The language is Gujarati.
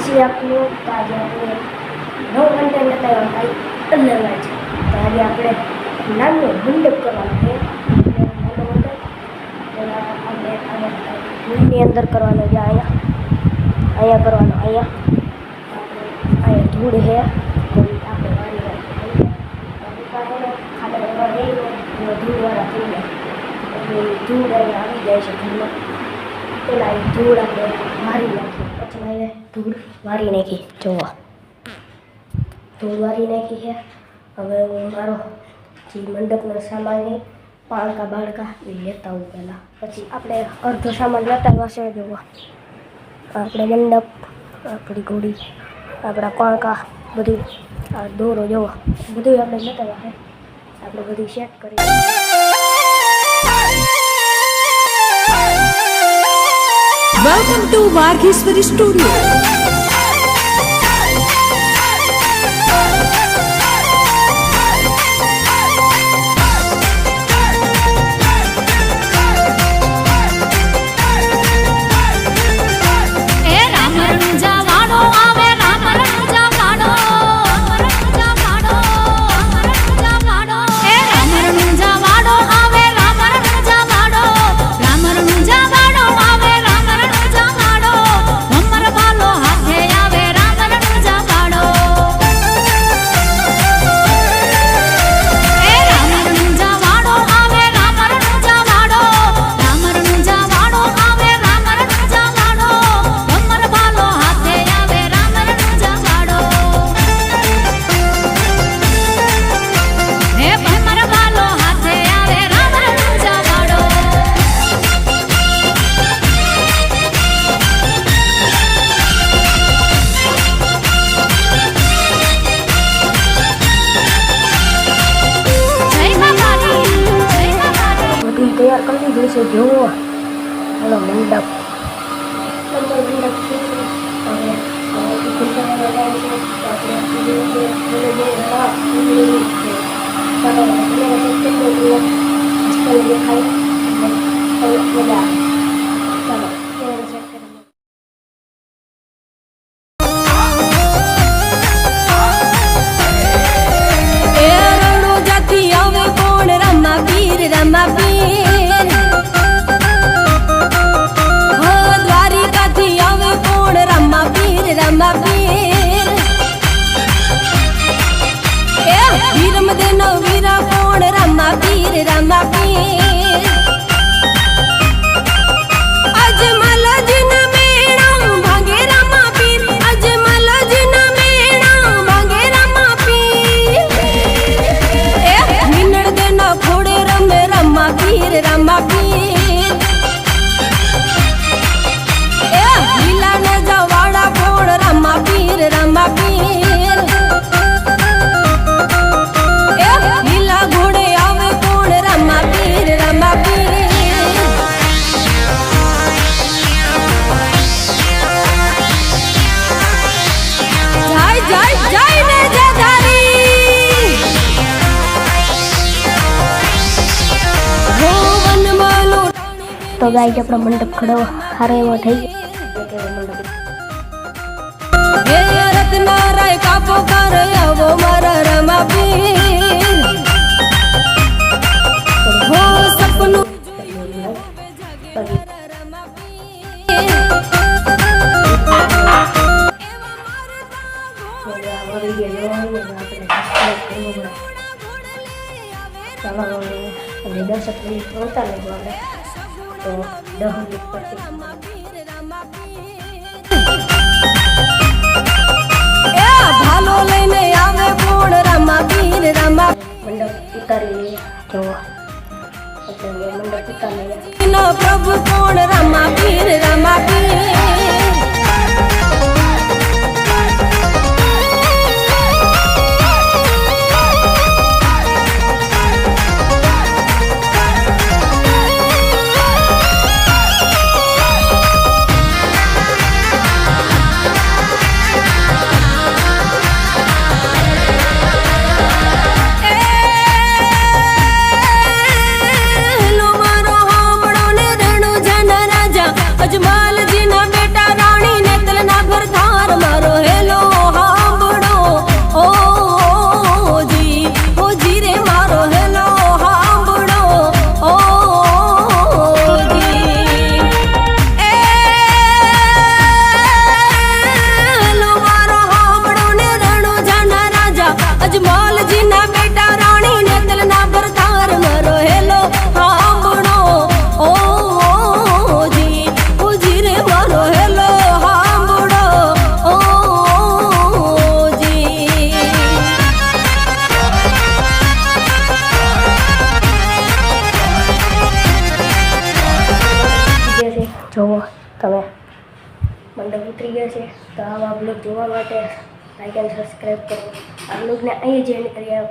છે આપણું. તો આજે આપણે નવું કન્ટેન્ટ બતાવવાનું કાંઈ અલગ છે. તો આજે આપણે નાનો મંડપ કરવાનો છે. નાનો મંડપ આપણે ભૂલની અંદર કરવાનો છે. અહીંયા કરવાનો. અહીંયા ધૂળ છે તો આપણે વારી ખાડા ધૂળવાળા થઈ જાય એટલે ધૂળ અહીંયા આવી જાય છે ઘરમાં. પહેલાં એ ધૂળ આપણે મારી નાખીએ, પછી મારે ધૂળ મારી નાખી. જોવા ધૂળ મારી નાખી છે. હવે હું મારો જે મંડપનો સામાન છે પાણકા બાળકા એ લેતા આવું પહેલાં, પછી આપણે અડધો સામાન લેતા આવશે. જોવા આપણે મંડપ, આપણી ઘોડી, આપણા પાણકા, બધું આ દોરો જોવા બધું આપણે લેતા આવશે. આપણે બધું સેટ કરી. Welcome to Vargheswari Studio. તૈયાર કરી દીધું છે. જોવો હાલો મંડપ તો ગાઈસ આપણો મંડપ ખડો સારો એવો થઈ ગયો. રત્નારાય કાપો કર આવો મારા રમાપીર હો સપનું દર્શક હોતા નહીં આપણે તો 10 મિનિટ પછી ભાલો લઈને આવે કોણ રમાપીર રમા મંડપ ઉતારી જોવા મંડપ ઉતારી પ્રભુ કોણ રમાપીર રમાપીર અજમાલજીના બેટા જોવો તમે મંડપ ઉતરી ગયા છે. તો આવા બ્લોગ જોવા માટે લાઈક એન્ડ સબસ્ક્રાઈબ કરો. આ બ્લોગને અહીં જ એન્ડ કર્યા.